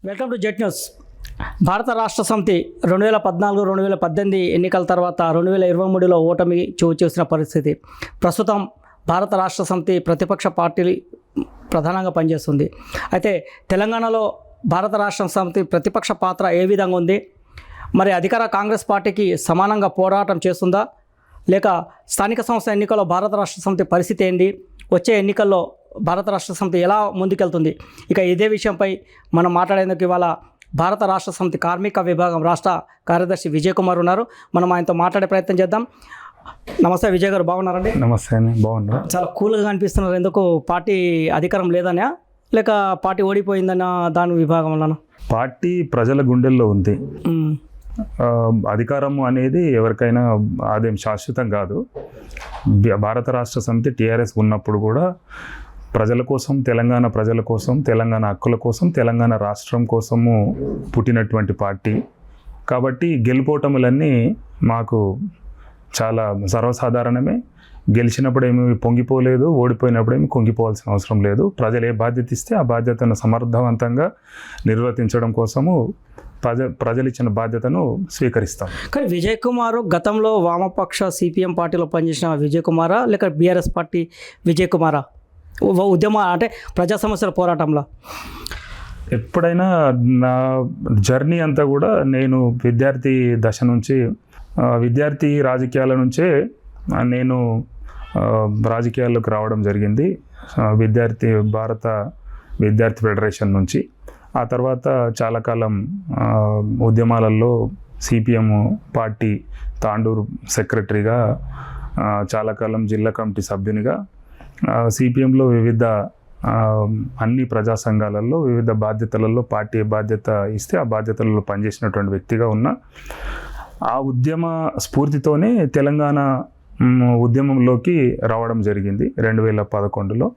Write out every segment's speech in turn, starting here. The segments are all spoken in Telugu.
Welcome to jet news. భారత రాష్ట్ర సమితి 2014-2018 ఎన్నికల తర్వాత 2023లో ఓటమి చూసిన పరిస్థితి. ప్రస్తుతం భారత రాష్ట్ర సమితి ప్రతిపక్ష పార్టీ ప్రధానంగా పనిచేస్తుంది. అయితే తెలంగాణలో భారత రాష్ట్ర సమితి ప్రతిపక్ష పాత్ర ఏ విధంగా ఉంది? మరి అధికార కాంగ్రెస్ పార్టీకి సమానంగా పోరాటం చేస్తుందా, లేక స్థానిక సంస్థ ఎన్నికల్లో భారత రాష్ట్ర సమితి పరిస్థితి ఏంటి? వచ్చే ఎన్నికల్లో భారత రాష్ట్ర సమితి ఎలా ముందుకెళ్తుంది? ఇక ఇదే విషయంపై మనం మాట్లాడేందుకు ఇవాళ భారత రాష్ట్ర సమితి కార్మిక విభాగం రాష్ట్ర కార్యదర్శి విజయ్ కుమార్ ఉన్నారు. మనం ఆయనతో మాట్లాడే ప్రయత్నం చేద్దాం. నమస్తే విజయ్ గారు, బాగున్నారండి? నమస్తే అండి, బాగున్నా. చాలా కూల్గా అనిపిస్తున్నారు. ఎందుకు పార్టీ అధికారం లేదనా, లేక పార్టీ ఓడిపోయిందన్న దాని విభాగంలోనా? పార్టీ ప్రజల గుండెల్లో ఉంది. అధికారం అనేది ఎవరికైనా అదేం శాశ్వతం కాదు. భారత రాష్ట్ర సమితి టీఆర్ఎస్ ఉన్నప్పుడు కూడా ప్రజల కోసం, తెలంగాణ ప్రజల కోసం, తెలంగాణ హక్కుల కోసం, తెలంగాణ రాష్ట్రం కోసము పుట్టినటువంటి పార్టీ. కాబట్టి గెలుపోటములన్నీ మాకు చాలా సర్వసాధారణమే. గెలిచినప్పుడేమీ పొంగిపోలేదు, ఓడిపోయినప్పుడేమీ కుంగిపోవాల్సిన అవసరం లేదు. ప్రజలు ఏ బాధ్యత ఇస్తే ఆ బాధ్యతను సమర్థవంతంగా నిర్వర్తించడం కోసము ప్రజలు ఇచ్చిన బాధ్యతను స్వీకరిస్తాం. కానీ విజయ్ కుమార్ గతంలో వామపక్ష సిపిఎం పార్టీలో పనిచేసిన విజయ్ కుమారా, లేక బీఆర్ఎస్ పార్టీ విజయ్ కుమారా? ఉద్యమ అంటే ప్రజా సమస్యల పోరాటంలో ఎప్పుడైనా నా జర్నీ అంతా కూడా నేను విద్యార్థి దశ నుంచి, విద్యార్థి రాజకీయాల నుంచే నేను రాజకీయాల్లోకి రావడం జరిగింది. భారత విద్యార్థి ఫెడరేషన్ నుంచి. ఆ తర్వాత చాలా కాలం ఉద్యమాలలో సిపిఎం పార్టీ తాండూరు సెక్రటరీగా, చాలా కాలం జిల్లా కమిటీ సభ్యునిగా, సిపిఎంలో వివిధ అన్ని ప్రజా సంఘాలలో వివిధ బాధ్యతలలో పార్టీ బాధ్యత ఇస్తే ఆ బాధ్యతలలో పనిచేసినటువంటి వ్యక్తిగా ఉన్న. ఆ ఉద్యమ స్ఫూర్తితోనే తెలంగాణ ఉద్యమంలోకి రావడం జరిగింది 2011లో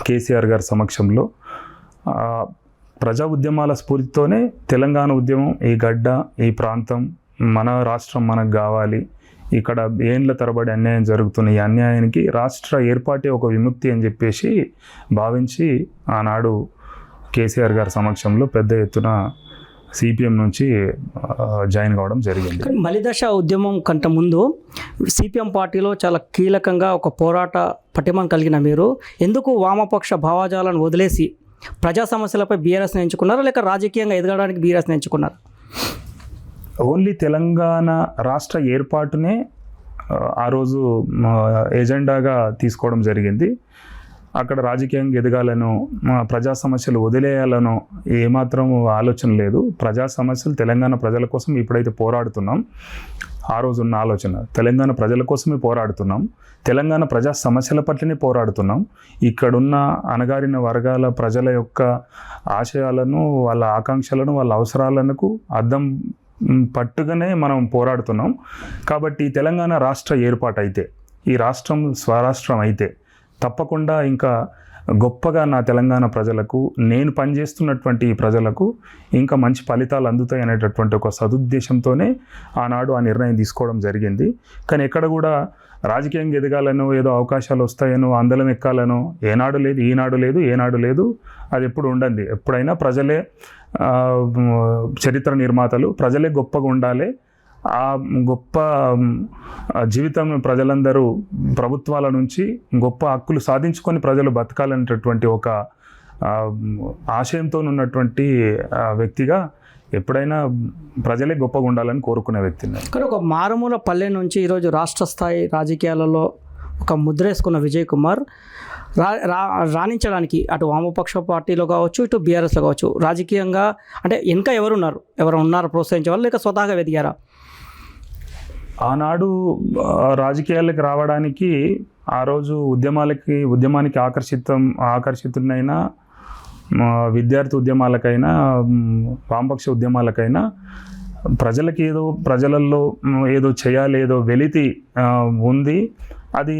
కేసీఆర్ గారి సమక్షంలో. ప్రజా ఉద్యమాల స్ఫూర్తితోనే తెలంగాణ ఉద్యమం, ఈ గడ్డ, ఈ ప్రాంతం, మన రాష్ట్రం మనకు కావాలి, ఇక్కడ ఏండ్ల తరబడి అన్యాయం జరుగుతున్న ఈ అన్యాయానికి రాష్ట్ర ఏర్పాటే ఒక విముక్తి అని చెప్పేసి భావించి ఆనాడు కేసీఆర్ గారి సమక్షంలో పెద్ద ఎత్తున సిపిఎం నుంచి జాయిన్ కావడం జరిగింది. మలిదశ ఉద్యమం కంటే ముందు సిపిఎం పార్టీలో చాలా కీలకంగా ఒక పోరాట పటిమను కలిగిన మీరు ఎందుకు వామపక్ష భావజాలను వదిలేసి ప్రజా సమస్యలపై బీఆర్ఎస్ని ఎంచుకున్నారా, లేక రాజకీయంగా ఎదగడానికి బీఆర్ఎస్ని ఎంచుకున్నారు? ఓన్లీ తెలంగాణ రాష్ట్ర ఏర్పాటునే ఆ రోజు ఎజెండాగా తీసుకోవడం జరిగింది. అక్కడ రాజకీయంగా ఎదగాలను, ప్రజా సమస్యలు వదిలేయాలను ఏమాత్రం ఆలోచన లేదు. ప్రజా సమస్యలు తెలంగాణ ప్రజల కోసం ఇప్పుడైతే పోరాడుతున్నాం, ఆ రోజు ఉన్న ఆలోచన తెలంగాణ ప్రజల కోసమే పోరాడుతున్నాం, తెలంగాణ ప్రజా సమస్యల పట్లనే పోరాడుతున్నాం. ఇక్కడున్న అణగారిన వర్గాల ప్రజల యొక్క ఆశయాలను, వాళ్ళ ఆకాంక్షలను, వాళ్ళ అవసరాలకు అద్దం పట్టుగానే మనం పోరాడుతున్నాం. కాబట్టి తెలంగాణ రాష్ట్ర ఏర్పాటు అయితే, ఈ రాష్ట్రం స్వరాష్ట్రం అయితే తప్పకుండా ఇంకా గొప్పగా నా తెలంగాణ ప్రజలకు, నేను పనిచేస్తున్నటువంటి ఈ ప్రజలకు ఇంకా మంచి ఫలితాలు అందుతాయి అనేటటువంటి ఒక సదుద్దేశంతోనే ఆనాడు ఆ నిర్ణయం తీసుకోవడం జరిగింది. కానీ ఎక్కడ కూడా రాజకీయంగా ఎదగాలనో, ఏదో అవకాశాలు వస్తాయనో, అందలం ఎక్కాలనో ఏనాడు లేదు, ఈనాడు లేదు, ఏనాడు లేదు. అది ఎప్పుడు ఉండండి. ఎప్పుడైనా ప్రజలే చరిత్ర నిర్మాతలు, ప్రజలే గొప్పగా ఉండాలి. ఆ గొప్ప జీవితం ప్రజలందరూ ప్రభుత్వాల నుంచి గొప్ప హక్కులు సాధించుకొని ప్రజలు బతకాలనేటటువంటి ఒక ఆశయంతో ఉన్నటువంటి వ్యక్తిగా ఎప్పుడైనా ప్రజలే గొప్పగా ఉండాలని కోరుకునే వ్యక్తిని. కానీ ఒక మారుమూల పల్లె నుంచి ఈరోజు రాష్ట్ర స్థాయి రాజకీయాలలో ఒక ముద్ర వేసుకున్న విజయ్ కుమార్ రాణించడానికి అటు వామపక్ష పార్టీలో కావచ్చు, ఇటు బీఆర్ఎస్లో కావచ్చు, రాజకీయంగా అంటే ఇంకా ఎవరు ఉన్నారు ప్రోత్సహించే వాళ్ళు, లేక స్వతహాగా ఎదిగారా? రాజకీయాలకు రావడానికి ఆ రోజు ఉద్యమానికి ఆకర్షితునైన విద్యార్థి ఉద్యమాలకైనా, వామపక్ష ఉద్యమాలకైనా ప్రజలలో ఏదో చేయాలి, ఏదో వెలితి ఉంది. అది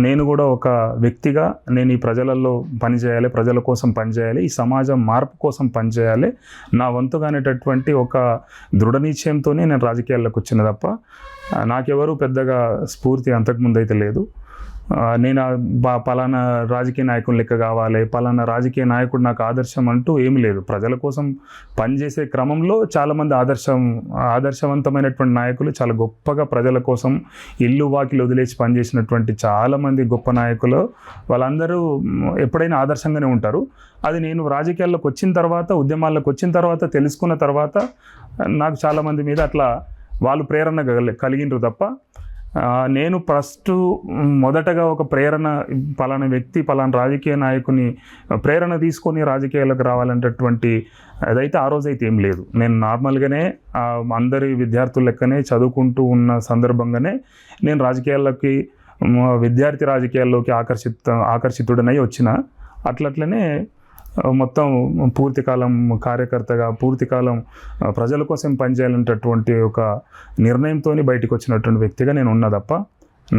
నేను కూడా ఒక వ్యక్తిగా నేను ఈ ప్రజలలో పనిచేయాలి, ప్రజల కోసం పనిచేయాలి, ఈ సమాజం మార్పు కోసం పనిచేయాలి, నా వంతుగానేటటువంటి ఒక దృఢ నిశ్చయంతోనే నేను రాజకీయాల్లోకి వచ్చిన తప్ప నాకెవరు పెద్దగా స్ఫూర్తి అంతకుముందు అయితే లేదు. నేను పలానా రాజకీయ నాయకుని లెక్క కావాలి, పలానా రాజకీయ నాయకుడు నాకు ఆదర్శం అంటూ ఏమి లేదు. ప్రజల కోసం పనిచేసే క్రమంలో చాలామంది ఆదర్శవంతమైనటువంటి నాయకులు చాలా గొప్పగా ప్రజల కోసం ఇల్లు వాకిలు వదిలేసి పనిచేసినటువంటి చాలామంది గొప్ప నాయకులు వాళ్ళందరూ ఎప్పుడైనా ఆదర్శంగానే ఉంటారు. అది నేను రాజకీయాల్లోకి వచ్చిన తర్వాత, ఉద్యమాల్లోకి వచ్చిన తర్వాత, తెలుసుకున్న తర్వాత నాకు చాలామంది మీద అట్లా వాళ్ళు ప్రేరణ కలిగినరు తప్ప నేను ఫస్ట్ మొదటగా ఒక ప్రేరణ పలానా వ్యక్తి పలానా రాజకీయ నాయకుని ప్రేరణ తీసుకొని రాజకీయాలకు రావాలనేటటువంటి అదైతే ఆ రోజైతే ఏం లేదు. నేను నార్మల్గానే అందరి విద్యార్థుల లెక్కనే చదువుకుంటూ ఉన్న సందర్భంగానే నేను రాజకీయాల్లోకి విద్యార్థి రాజకీయాల్లోకి ఆకర్షితుడనై వచ్చిన. అట్లనే మొత్తం పూర్తికాలం కార్యకర్తగా, పూర్తికాలం ప్రజల కోసం పనిచేయాలనేటటువంటి ఒక నిర్ణయంతో బయటకు వచ్చినటువంటి వ్యక్తిగా నేను ఉన్నా తప్ప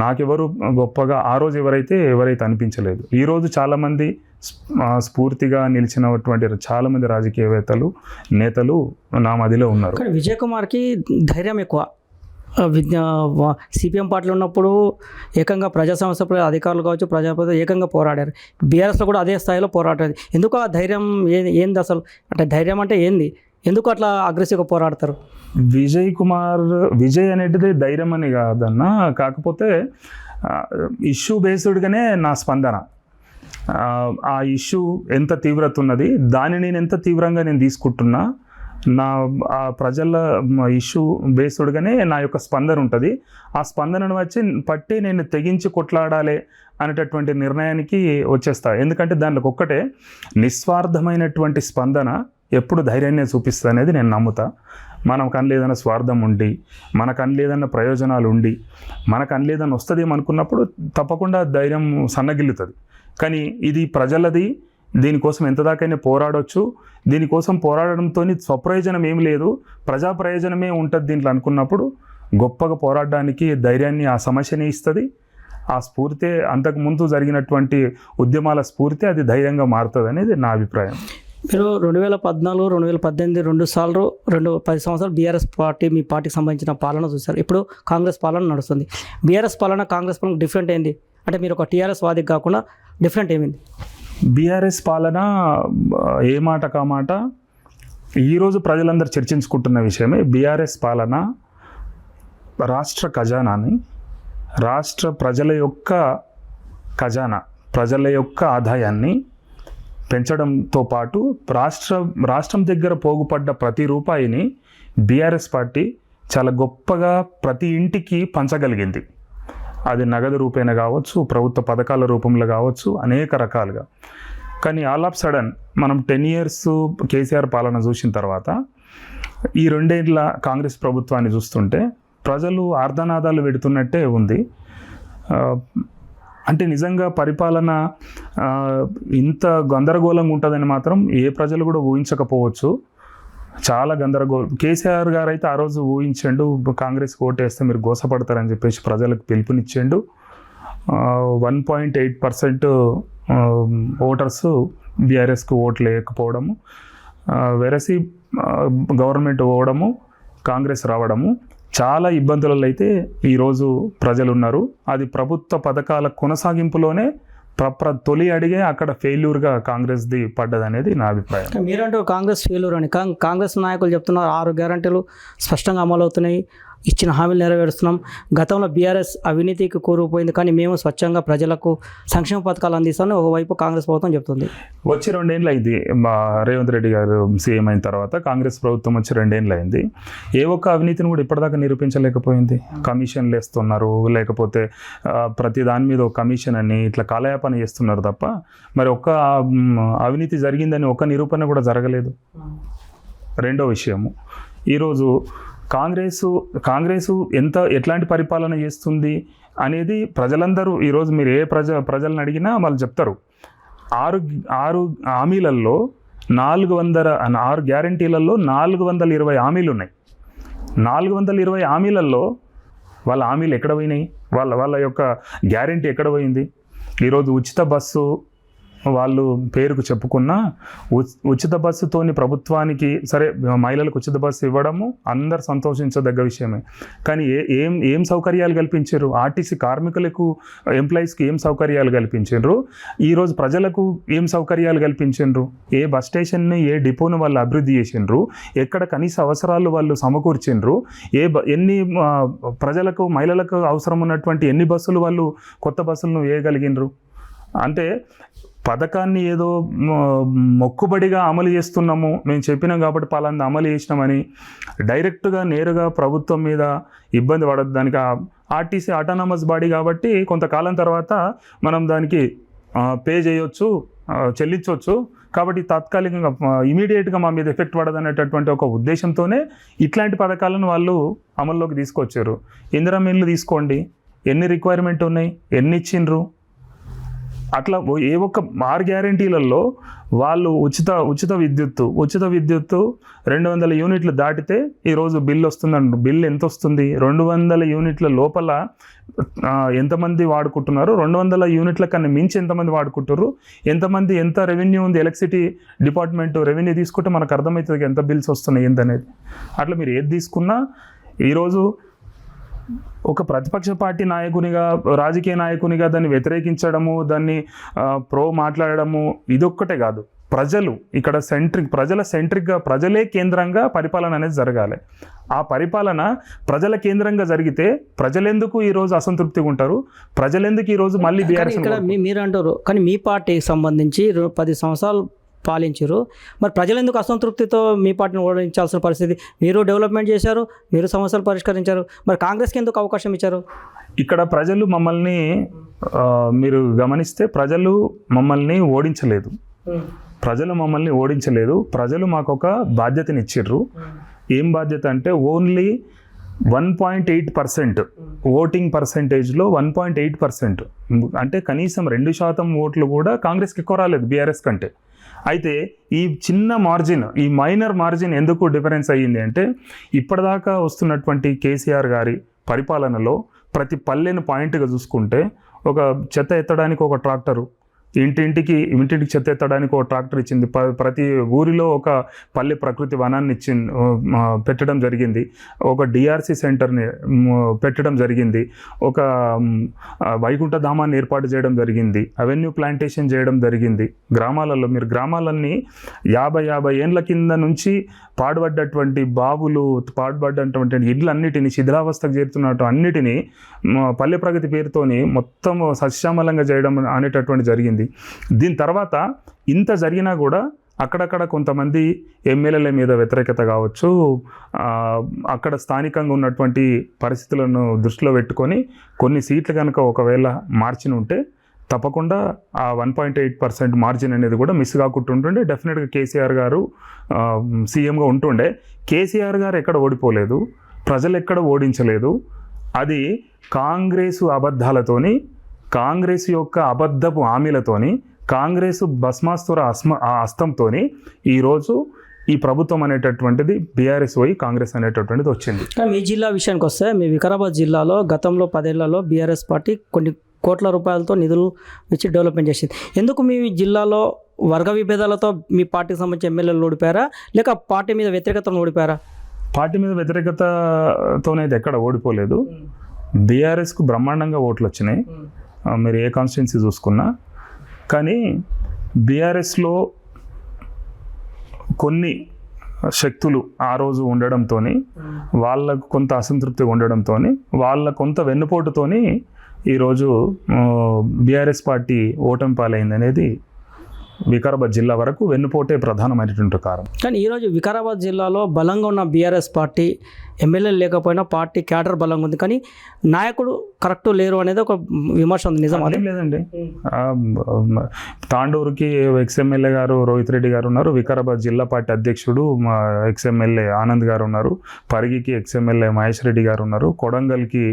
నాకెవరు గొప్పగా ఆ రోజు ఎవరైతే అనిపించలేదు. ఈరోజు చాలామంది స్ఫూర్తిగా నిలిచినటువంటి చాలామంది రాజకీయవేత్తలు, నేతలు నా మదిలో ఉన్నారు. కానీ విజయ్ కుమార్కి ధైర్యం ఎక్కువ. సిపిఎం పార్టీలో ఉన్నప్పుడు ఏకంగా ప్రజా సమస్యలపై అధికారులు కావచ్చు, ప్రజాప్రతినిధులు ఏకంగా పోరాడారు. బీఆర్ఎస్లో కూడా అదే స్థాయిలో పోరాడారు. ఎందుకు ఆ ధైర్యం ఏంది అసలు? అంటే ధైర్యం అంటే ఏంది? ఎందుకు అట్లా అగ్రెసివ్గా పోరాడతారు? విజయ్ అనేది ధైర్యం అని కాదన్నా, కాకపోతే ఇష్యూ బేస్డ్గానే నా స్పందన. ఆ ఇష్యూ ఎంత తీవ్రత ఉన్నది, దాన్ని నేను ఎంత తీవ్రంగా నేను తీసుకుంటున్నా, నా ఆ ప్రజల ఇష్యూ బేస్డ్గానే నా యొక్క స్పందన ఉంటుంది. ఆ స్పందనను పట్టి నేను తెగించి కొట్లాడాలి అనేటటువంటి నిర్ణయానికి వచ్చేస్తా. ఎందుకంటే దాంట్లో ఒక్కటే నిస్వార్థమైనటువంటి స్పందన ఎప్పుడు ధైర్యాన్ని చూపిస్తుంది అనేది నేను నమ్ముతా. మనకు అనలేదన్న స్వార్థం ఉండి, మనకు అనలేదన్న ప్రయోజనాలు ఉండి, మనకు అనలేదని వస్తుందేమో అనుకున్నప్పుడు తప్పకుండా ధైర్యం సన్నగిల్లుతుంది. కానీ ఇది ప్రజలది, దీనికోసం ఎంత దాకైనా పోరాడవచ్చు. దీనికోసం పోరాడడంతో స్వప్రయోజనం ఏమి లేదు, ప్రజా ప్రయోజనమే ఉంటుంది దీంట్లో అనుకున్నప్పుడు గొప్పగా పోరాడడానికి ధైర్యాన్ని ఆ సమస్యని ఇస్తుంది. ఆ స్ఫూర్తి అంతకుముందు జరిగినటువంటి ఉద్యమాల స్ఫూర్తి అది ధైర్యంగా మారుతుంది అనేది నా అభిప్రాయం. మీరు 2014, 2018 10 సంవత్సరాలు బీఆర్ఎస్ పార్టీ, మీ పార్టీకి సంబంధించిన పాలన చూశారు. ఇప్పుడు కాంగ్రెస్ పాలన నడుస్తుంది. బీఆర్ఎస్ పాలన కాంగ్రెస్ పాలన డిఫరెంట్ ఏంది? అంటే మీరు ఒక టీఆర్ఎస్ వాదికి కాకుండా డిఫరెంట్ ఏమైంది? బీఆర్ఎస్ పాలన ఏ మాట కామాట ఈరోజు ప్రజలందరూ చర్చించుకుంటున్న విషయమే. బీఆర్ఎస్ పాలన రాష్ట్ర ఖజానాని, రాష్ట్ర ప్రజల యొక్క ఖజానా, ప్రజల యొక్క ఆదాయాన్ని పెంచడంతో పాటు రాష్ట్రం దగ్గర పోగుపడ్డ ప్రతి రూపాయిని బీఆర్ఎస్ పార్టీ చాలా గొప్పగా ప్రతి ఇంటికి పంచగలిగింది. అది నగదు రూపేణ కావచ్చు, ప్రభుత్వ పథకాల రూపంలో కావచ్చు, అనేక రకాలుగా. కానీ ఆల్ ఆఫ్ సడన్ మనం 10 years కేసీఆర్ పాలన చూసిన తర్వాత ఈ 2 ఏళ్ల కాంగ్రెస్ ప్రభుత్వాన్ని చూస్తుంటే ప్రజలు ఆర్ధనాదాలు పెడుతున్నట్టే ఉంది. అంటే నిజంగా పరిపాలన ఇంత గందరగోళంగా ఉంటుందని మాత్రం ఏ ప్రజలు కూడా ఊహించకపోవచ్చు. చాలా గందరగోళం. కేసీఆర్ గారు అయితే ఆ రోజు ఊహించండు, కాంగ్రెస్కి ఓటేస్తే మీరు గోసపడతారని చెప్పేసి ప్రజలకు పిలుపునిచ్చిండు. 1.8% ఓటర్స్ బీఆర్ఎస్కి ఓట్లు లేకపోవడము, వెరసి గవర్నమెంట్ పోవడము, కాంగ్రెస్ రావడము, చాలా ఇబ్బందులలో అయితే ఈరోజు ప్రజలు ఉన్నారు. అది ప్రభుత్వ పథకాల కొనసాగింపులోనే తొలి అడిగే అక్కడ ఫెయిల్యూర్గా కాంగ్రెస్ది పడ్డది అనేది నా అభిప్రాయం. మీరంటూ కాంగ్రెస్ ఫెయిల్యూర్ అని కాంగ్రెస్ నాయకులు చెప్తున్నారు. 6 గ్యారంటీలు స్పష్టంగా అమలవుతున్నాయి, ఇచ్చిన హామీలు నెరవేరుస్తున్నాం. గతంలో బీఆర్ఎస్ అవినీతికి కూరుకుపోయింది, కానీ మేము స్వచ్ఛంగా ప్రజలకు సంక్షేమ పథకాలు అందిస్తామని ఒకవైపు కాంగ్రెస్ ప్రభుత్వం చెప్తుంది. వచ్చి 2 ఏళ్ళు అయింది. రేవంత్ రెడ్డి గారు సీఎం అయిన తర్వాత కాంగ్రెస్ ప్రభుత్వం వచ్చి 2 ఏళ్ళు అయింది. ఏ ఒక్క అవినీతిని కూడా ఇప్పటిదాకా నిరూపించలేకపోయింది. కమిషన్లు వేస్తున్నారు, లేకపోతే ప్రతి దాని మీద ఒక కమిషన్ అని ఇట్లా కాలయాపన చేస్తున్నారు తప్ప మరి ఒక్క అవినీతి జరిగిందని ఒక్క నిరూపణ కూడా జరగలేదు. రెండో విషయము, ఈరోజు కాంగ్రెసు ఎట్లాంటి పరిపాలన చేస్తుంది అనేది ప్రజలందరూ ఈరోజు మీరు ఏ ప్రజలను అడిగినా వాళ్ళు చెప్తారు. 6 హామీలలో 6 గ్యారంటీలలో 420 హామీలు ఉన్నాయి. 420 హామీలలో వాళ్ళ హామీలు ఎక్కడ పోయినాయి? వాళ్ళ యొక్క గ్యారంటీ ఎక్కడ పోయింది? ఈరోజు ఉచిత బస్సు వాళ్ళు పేరుకు చెప్పుకున్నా ఉచిత బస్సుతోని ప్రభుత్వానికి సరే మహిళలకు ఉచిత బస్సు ఇవ్వడము అందరు సంతోషించదగ్గ విషయమే. కానీ ఏం సౌకర్యాలు కల్పించారు? ఆర్టీసీ కార్మికులకు ఎంప్లాయీస్కి ఏం సౌకర్యాలు కల్పించారు? ఈరోజు ప్రజలకు ఏం సౌకర్యాలు కల్పించారు? ఏ బస్ స్టేషన్ని ఏ డిపోను వాళ్ళు అభివృద్ధి చేసిండ్రు? ఎక్కడ కనీస అవసరాలు వాళ్ళు సమకూర్చిండ్రు? ఎన్ని ప్రజలకు మహిళలకు అవసరం ఉన్నటువంటి ఎన్ని బస్సులు వాళ్ళు కొత్త బస్సులను వేయగలిగినరు? అంటే పథకాన్ని ఏదో మొక్కుబడిగా అమలు చేస్తున్నాము, మేము చెప్పినాం కాబట్టి పలానా అమలు చేసినామని డైరెక్ట్గా నేరుగా ప్రభుత్వం మీద ఇబ్బంది పడద్దు. దానికి ఆర్టీసీ ఆటోనమస్ బాడీ కాబట్టి కొంతకాలం తర్వాత మనం దానికి పే చేయొచ్చు, చెల్లించవచ్చు, కాబట్టి తాత్కాలికంగా ఇమీడియట్గా మా మీద ఎఫెక్ట్ పడదనేటటువంటి ఒక ఉద్దేశంతోనే ఇట్లాంటి పథకాలను వాళ్ళు అమల్లోకి తీసుకొచ్చారు. ఇందిరమ్మ ఇల్లు తీసుకోండి, ఎన్ని రిక్వైర్మెంట్ ఉన్నాయి, ఎన్ని ఇచ్చిండ్రు? అట్లా ఏ ఒక్క 6 గ్యారంటీలలో వాళ్ళు ఉచిత విద్యుత్తు 200 యూనిట్లు దాటితే ఈరోజు బిల్లు వస్తుందండి. బిల్లు ఎంత వస్తుంది? 200 యూనిట్ల లోపల ఎంతమంది వాడుకుంటున్నారు, 200 యూనిట్ల కన్నా మించి ఎంతమంది వాడుకుంటారు, ఎంతమంది ఎంత రెవెన్యూ ఉంది, ఎలక్ట్రిసిటీ డిపార్ట్మెంట్ రెవెన్యూ తీసుకుంటే మనకు అర్థమవుతుంది ఎంత బిల్స్ వస్తున్నాయి ఏంటనేది. అట్లా మీరు ఏది తీసుకున్నా ఈరోజు ఒక ప్రతిపక్ష పార్టీ నాయకునిగా, రాజకీయ నాయకునిగా దాన్ని వ్యతిరేకించడము, దాన్ని మాట్లాడడము ఇదొక్కటే కాదు. ప్రజలు ఇక్కడ ప్రజల సెంట్రిక్గా, ప్రజలే కేంద్రంగా పరిపాలన అనేది జరగాలి. ఆ పరిపాలన ప్రజల కేంద్రంగా జరిగితే ప్రజలెందుకు ఈరోజు అసంతృప్తిగా ఉంటారు? ప్రజలెందుకు ఈరోజు మళ్ళీ బీఆర్ఎస్? ఇక్కడ మీరు అంటారు కానీ మీ పార్టీకి సంబంధించి 10 సంవత్సరాలు పాలించారు, మరి ప్రజలు ఎందుకు అసంతృప్తితో మీ పార్టీని ఓడించాల్సిన పరిస్థితి? మీరు డెవలప్మెంట్ చేశారు, మీరు సమస్యలు పరిష్కరించారు, మరి కాంగ్రెస్కి ఎందుకు అవకాశం ఇచ్చారు? ఇక్కడ ప్రజలు మమ్మల్ని మీరు గమనిస్తే ప్రజలు మమ్మల్ని ఓడించలేదు. ప్రజలు మాకు ఒక బాధ్యతనిచ్చిర్రు. ఏం బాధ్యత అంటే ఓన్లీ 1.8% ఓటింగ్ పర్సెంటేజ్లో 1.8%, అంటే కనీసం 2% ఓట్లు కూడా కాంగ్రెస్కి ఎక్కువ రాలేదు బీఆర్ఎస్ కంటే. అయితే ఈ చిన్న మార్జిన్, ఈ మైనర్ మార్జిన్ ఎందుకు డిఫరెన్స్ అయ్యింది అంటే ఇప్పటిదాకా వస్తున్నటువంటి కేసీఆర్ గారి పరిపాలనలో ప్రతి పల్లెను పాయింట్గా చూసుకుంటే ఒక చెత్త ఎత్తడానికి ఒక ట్రాక్టరు, ఇంటింటికి చెత్త ఎత్తడానికి ఒక ట్రాక్టర్ ఇచ్చింది, ప్రతి ఊరిలో ఒక పల్లె ప్రకృతి వనాన్ని పెట్టడం జరిగింది, ఒక డిఆర్సి సెంటర్ని పెట్టడం జరిగింది, ఒక వైకుంఠ ధామాన్ని ఏర్పాటు చేయడం జరిగింది, అవెన్యూ ప్లాంటేషన్ చేయడం జరిగింది. గ్రామాలలో మీరు గ్రామాలన్నీ 50 ఏండ్ల కింద నుంచి పాడుపడ్డటువంటి బావులు, పాడుపడ్డటువంటి ఇళ్ళన్నిటినీ, శిథిలావస్థకు చేరుతున్నట్టు అన్నిటినీ పల్లె ప్రగతి పేరుతోని మొత్తం సస్యామలంగా చేయడం అనేటటువంటి జరిగింది. దీని తర్వాత ఇంత జరిగినా కూడా అక్కడక్కడ కొంతమంది ఎమ్మెల్యేల మీద వ్యతిరేకత కావచ్చు, అక్కడ స్థానికంగా ఉన్నటువంటి పరిస్థితులను దృష్టిలో పెట్టుకొని కొన్ని సీట్లు కనుక ఒకవేళ మార్జిన్ ఉంటే తప్పకుండా ఆ 1.8% మార్జిన్ అనేది కూడా మిస్ కాకుంటుండే. డెఫినెట్గా కేసీఆర్ గారు సీఎంగా ఉంటుండే. కేసీఆర్ గారు ఎక్కడ ఓడిపోలేదు, ప్రజలు ఎక్కడ ఓడించలేదు. అది కాంగ్రెసు అబద్ధాలతోని, కాంగ్రెస్ యొక్క అబద్ధపు హామీలతోని, కాంగ్రెస్ భస్మాస్తుర హస్తంతో ఈరోజు ఈ ప్రభుత్వం అనేటటువంటిది బీఆర్ఎస్ పోయి కాంగ్రెస్ అనేటటువంటిది వచ్చింది. కానీ మీ జిల్లా విషయానికి వస్తే మీ వికారాబాద్ జిల్లాలో గతంలో 10 ఏళ్లలో బీఆర్ఎస్ పార్టీ కొన్ని కోట్ల రూపాయలతో నిధులు ఇచ్చి డెవలప్మెంట్ చేసింది. ఎందుకు మీ జిల్లాలో వర్గ విభేదాలతో మీ పార్టీకి సంబంధించిన ఎమ్మెల్యేలు ఓడిపోయారా, లేక పార్టీ మీద వ్యతిరేకతను ఓడిపోయారా? పార్టీ మీద వ్యతిరేకతతోనైతే ఎక్కడ ఓడిపోలేదు. బీఆర్ఎస్కు బ్రహ్మాండంగా ఓట్లు వచ్చినాయి మీరు ఏ కాన్స్టిట్యున్సీ చూసుకున్నా. కానీ బీఆర్ఎస్లో కొన్ని శక్తులు ఆ రోజు ఉండడంతో, వాళ్ళకు కొంత అసంతృప్తి ఉండడంతో, వాళ్ళ కొంత వెన్నుపోటుతోని ఈరోజు బీఆర్ఎస్ పార్టీ ఓటమి పాలైంది అనేది వికారాబాద్ జిల్లా వరకు వెన్నుపోటే ప్రధానమైనటువంటి కారణం. కానీ ఈరోజు వికారాబాద్ జిల్లాలో బలంగా ఉన్న బీఆర్ఎస్ పార్టీ ఎమ్మెల్యేలు లేకపోయినా పార్టీ క్యాడర్ బలంగా ఉంది, కానీ నాయకుడు కరెక్ట్ లేరు అనేది ఒక విమర్శ ఉంది. నిజం అదేం లేదండి. తాండూరుకి ఎక్స్ఎమ్మెల్యే గారు రోహిత్ రెడ్డి గారు ఉన్నారు, వికారాబాద్ జిల్లా పార్టీ అధ్యక్షుడు మా ఎక్స్ఎమ్మెల్యే ఆనంద్ గారు ఉన్నారు, పరిగికి ఎక్స్ఎమ్మెల్యే మహేష్ రెడ్డి గారు ఉన్నారు, కొడంగల్కి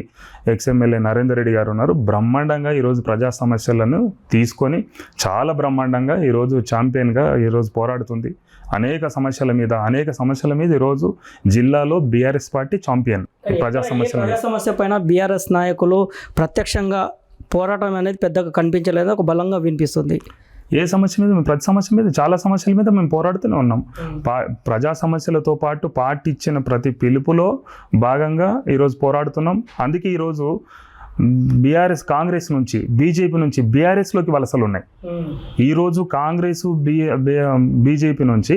ఎక్స్ఎమ్మెల్యే నరేందర్ రెడ్డి గారు ఉన్నారు. బ్రహ్మాండంగా ఈరోజు ప్రజా సమస్యలను తీసుకొని చాలా బ్రహ్మాండంగా ఈరోజు ఛాంపియన్గా ఈరోజు పోరాడుతుంది. అనేక సమస్యల మీద ఈరోజు జిల్లాలో బీఆర్ఎస్ పార్టీ ఛాంపియన్. ప్రజా సమస్య పైన బీఆర్ఎస్ నాయకులు ప్రత్యక్షంగా పోరాటం అనేది పెద్దగా కనిపించలేదు, ఒక బలంగా వినిపిస్తుంది. ఏ సమస్య మీద ప్రతి సమస్య మీద చాలా సమస్యల మీద మేము పోరాడుతూనే ఉన్నాం. ప్రజా సమస్యలతో పాటు పార్టీ ఇచ్చిన ప్రతి పిలుపులో భాగంగా ఈరోజు పోరాడుతున్నాం. అందుకే ఈరోజు బీఆర్ఎస్ కాంగ్రెస్ నుంచి బీజేపీ నుంచి బీఆర్ఎస్లోకి వలసలు ఉన్నాయి. ఈరోజు కాంగ్రెస్ బీజేపీ నుంచి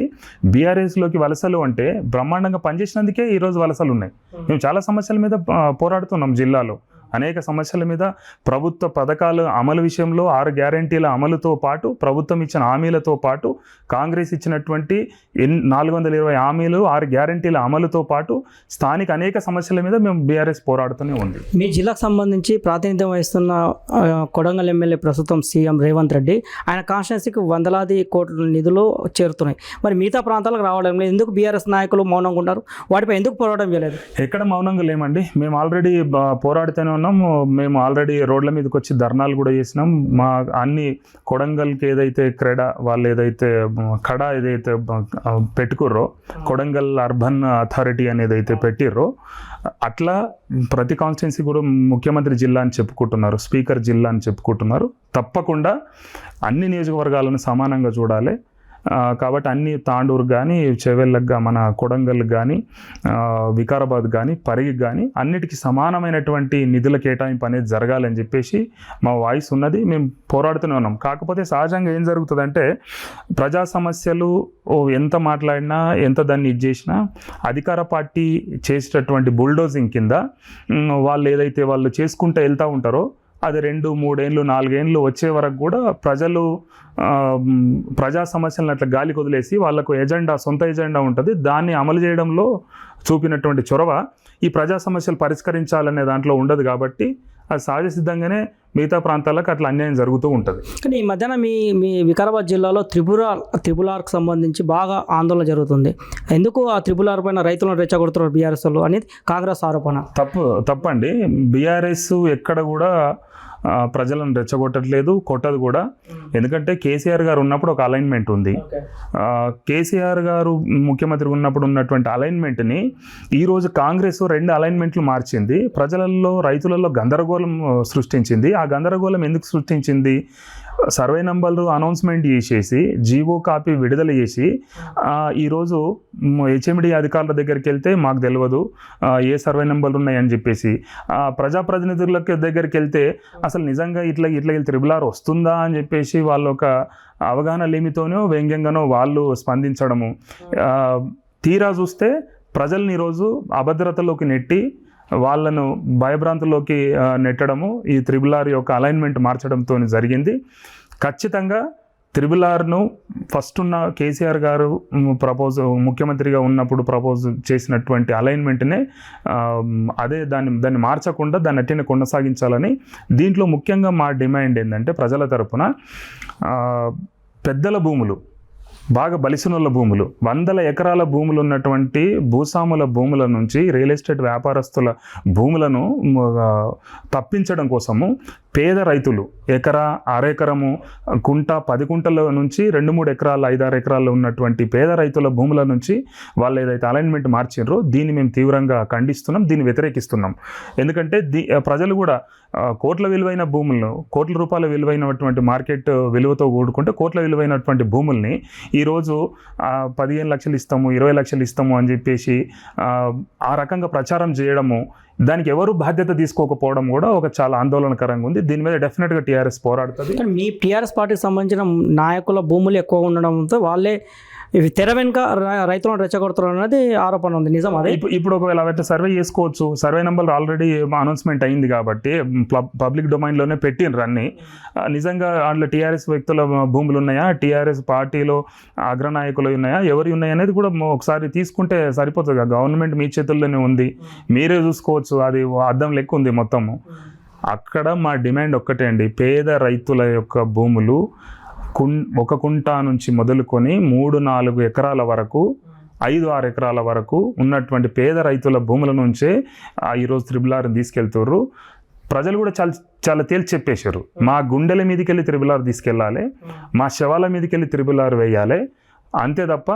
బీఆర్ఎస్లోకి వలసలు అంటే బ్రహ్మాండంగా పనిచేసినందుకే ఈరోజు వలసలు ఉన్నాయి. మేము చాలా సమస్యల మీద పోరాడుతున్నాం. జిల్లాలో అనేక సమస్యల మీద ప్రభుత్వ పథకాలు అమలు విషయంలో 6 గ్యారంటీల అమలుతో పాటు ప్రభుత్వం ఇచ్చిన హామీలతో పాటు కాంగ్రెస్ ఇచ్చినటువంటి 420 హామీలు 6 గ్యారంటీల అమలుతో పాటు స్థానిక అనేక సమస్యల మీద మేము బీఆర్ఎస్ పోరాడుతూనే ఉంది. మీ జిల్లాకు సంబంధించి ప్రాతినిధ్యం వహిస్తున్న కొడంగల్ ఎమ్మెల్యే ప్రస్తుతం సీఎం రేవంత్ రెడ్డి, ఆయన కాన్స్టిట్యున్సీకి వందలాది కోట్ల నిధులు చేరుతున్నాయి. మరి మిగతా ప్రాంతాలకు రావడం లేదు, ఎందుకు బీఆర్ఎస్ నాయకులు మౌనంగా ఉన్నారు? వాటిపై ఎందుకు పోరాటం చేయలేదు? ఎక్కడ మౌనంగా లేమండి, మేము ఆల్రెడీ పోరాడుతూనే ఉన్నాం. మేము ఆల్రెడీ రోడ్ల మీదకి వచ్చి ధర్నాలు కూడా చేసినాం. మా అన్ని కొడంగల్కి ఏదైతే వాళ్ళు ఏదైతే కడా ఏదైతే పెట్టుకుర్రో, కొడంగల్ అర్బన్ అథారిటీ అనేది అయితే పెట్టిర్రో, అట్లా ప్రతి కాన్స్టిట్యున్సీ కూడా ముఖ్యమంత్రి జిల్లా అని చెప్పుకుంటున్నారు, స్పీకర్ జిల్లా అని చెప్పుకుంటున్నారు. తప్పకుండా అన్ని నియోజకవర్గాలను సమానంగా చూడాలి. కాబట్టి అన్ని తాండూరు కానీ, చెవెళ్ళకు మన కొడంగల్కి కానీ, వికారాబాద్ కానీ, పరిగికి కానీ అన్నిటికీ సమానమైనటువంటి నిధుల కేటాయింపు అనేది జరగాలని చెప్పేసి మా వాయిస్ ఉన్నది. మేము పోరాడుతూనే ఉన్నాం. కాకపోతే సహజంగా ఏం జరుగుతుందంటే ప్రజా సమస్యలు ఎంత మాట్లాడినా ఎంత దాన్ని ఇది చేసినా అధికార పార్టీ చేసేటటువంటి బుల్డోజింగ్ కింద వాళ్ళు ఏదైతే వాళ్ళు చేసుకుంటూ వెళ్తూ ఉంటారో అది 2, 3 ఏళ్ళు 4 ఏళ్ళు వచ్చే వరకు కూడా ప్రజలు ప్రజా సమస్యలను అట్లా గాలికి వదిలేసి వాళ్ళకు సొంత ఎజెండా ఉంటుంది. దాన్ని అమలు చేయడంలో చూపినటువంటి చొరవ ఈ ప్రజా సమస్యలు పరిష్కరించాలనే దాంట్లో ఉండదు. కాబట్టి అది సహజ సిద్ధంగానే మిగతా ప్రాంతాలకు అట్లా అన్యాయం జరుగుతూ ఉంటుంది. కానీ ఈ మధ్యన మీ వికారాబాద్ జిల్లాలో త్రిపుల్ ఆర్కి సంబంధించి బాగా ఆందోళన జరుగుతుంది. ఎందుకు ఆ త్రిపుల్ ఆర్ పైన రైతులను రెచ్చగొడుతున్నారు బీఆర్ఎస్ వాళ్ళు అనేది కాంగ్రెస్ ఆరోపణ. తప్పండి. బీఆర్ఎస్ ఎక్కడ కూడా ప్రజలను రెచ్చగొట్టట్లేదు, కొట్టదు కూడా. ఎందుకంటే కేసీఆర్ గారు ఉన్నప్పుడు ఒక అలైన్మెంట్ ఉంది. కేసీఆర్ గారు ముఖ్యమంత్రి ఉన్నప్పుడు ఉన్నటువంటి అలైన్మెంట్ని ఈరోజు కాంగ్రెస్ 2 అలైన్మెంట్లు మార్చింది. ప్రజలలో రైతులలో గందరగోళం సృష్టించింది. ఆ గందరగోళం ఎందుకు సృష్టించింది? సర్వే నంబర్లు అనౌన్స్మెంట్ చేసేసి జీవో కాపీ విడుదల చేసి ఈరోజు హెచ్ఎండి అధికారుల దగ్గరికి వెళ్తే మాకు తెలియదు ఏ సర్వే నెంబర్లు ఉన్నాయని చెప్పేసి, ప్రజాప్రతినిధుల దగ్గరికి వెళ్తే అసలు నిజంగా ఇట్లా త్రిబుల్ ఆర్ వస్తుందా అని చెప్పేసి వాళ్ళు ఒక అవగాహన లేమితోనో వ్యంగ్యంగానో వాళ్ళు స్పందించడము. తీరా చూస్తే ప్రజల్ని ఈరోజు అభద్రతలోకి నెట్టి వాళ్ళను భయభ్రాంతుల్లోకి నెట్టడము ఈ త్రిబుల్ ఆర్ యొక్క అలైన్మెంట్ మార్చడంతో జరిగింది. ఖచ్చితంగా త్రిబుల్ ఆర్ను ఫస్ట్ ఉన్న కేసీఆర్ గారు ముఖ్యమంత్రిగా ఉన్నప్పుడు ప్రపోజ్ చేసినటువంటి అలైన్మెంట్నే దాన్ని మార్చకుండా దాన్ని అట్టినే కొనసాగించాలని. దీంట్లో ముఖ్యంగా మా డిమాండ్ ఏంటంటే ప్రజల తరపున పెద్దల భూములు, బాగా బలిసినోళ్ళ భూములు, 100 ఎకరాల భూములు ఉన్నటువంటి భూస్వాముల భూముల నుంచి రియల్ ఎస్టేట్ వ్యాపారస్తుల భూములను తప్పించడం కోసము పేద రైతులు ఎకరా, అరెకరము, కుంట, 10 కుంటల నుంచి 2-3 ఎకరాలు 5-6 ఎకరాలు ఉన్నటువంటి పేద రైతుల భూముల నుంచి వాళ్ళు ఏదైతే అలైన్మెంట్ మార్చిండ్రో దీన్ని మేము తీవ్రంగా ఖండిస్తున్నాం, దీన్ని వ్యతిరేకిస్తున్నాం. ఎందుకంటే ప్రజలు కూడా కోట్ల విలువైన భూములను, కోట్ల రూపాయల విలువైనటువంటి మార్కెట్ విలువతో కూడుకుంటే కోట్ల విలువైనటువంటి భూముల్ని ఈరోజు 15 లక్షలు ఇస్తాము, 20 లక్షలు ఇస్తాము అని చెప్పేసి ఆ రకంగా ప్రచారం చేయడము, దానికి ఎవరు బాధ్యత తీసుకోకపోవడం కూడా ఒక చాలా ఆందోళనకరంగా ఉంది. దీని మీద డెఫినెట్గా టీఆర్ఎస్ పోరాడుతుంది. కానీ మీ టీఆర్ఎస్ పార్టీకి సంబంధించిన నాయకుల భూములు ఎక్కువ ఉండడంతో వాళ్ళే ఇవి తెర వెనుక రైతులను రెచ్చగొడుతున్నారు అనేది ఆరోపణ ఉంది. నిజం అదే? ఇప్పుడు ఒకవేళ అవైతే సర్వే చేసుకోవచ్చు. సర్వే నెంబర్ ఆల్రెడీ అనౌన్స్మెంట్ అయింది కాబట్టి పబ్లిక్ డొమైన్లోనే పెట్టినరు అన్ని. నిజంగా అందులో టీఆర్ఎస్ వ్యక్తుల భూములు ఉన్నాయా, టీఆర్ఎస్ పార్టీలో అగ్రనాయకులు ఉన్నాయా, ఎవరి ఉన్నాయి అనేది కూడా ఒకసారి తీసుకుంటే సరిపోతుంది. గవర్నమెంట్ మీ చేతుల్లోనే ఉంది, మీరే చూసుకోవచ్చు. అది అద్దం లెక్క ఉంది మొత్తము. అక్కడ మా డిమాండ్ ఒక్కటే అండి, పేద రైతుల యొక్క భూములు 1 కుంటా నుంచి మొదలుకొని 3-4 ఎకరాల వరకు, 5-6 ఎకరాల వరకు ఉన్నటువంటి పేద రైతుల భూముల నుంచే ఈరోజు త్రిబుల్ ఆర్ని తీసుకెళ్తారు. ప్రజలు కూడా చాలా తేల్చి చెప్పేశారు, మా గుండెల మీదకి వెళ్ళి త్రిబుల్ ఆర్ తీసుకెళ్ళాలి, మా శవాల మీదకి వెళ్ళి త్రిబుల్ ఆర్ వేయాలి, అంతే తప్ప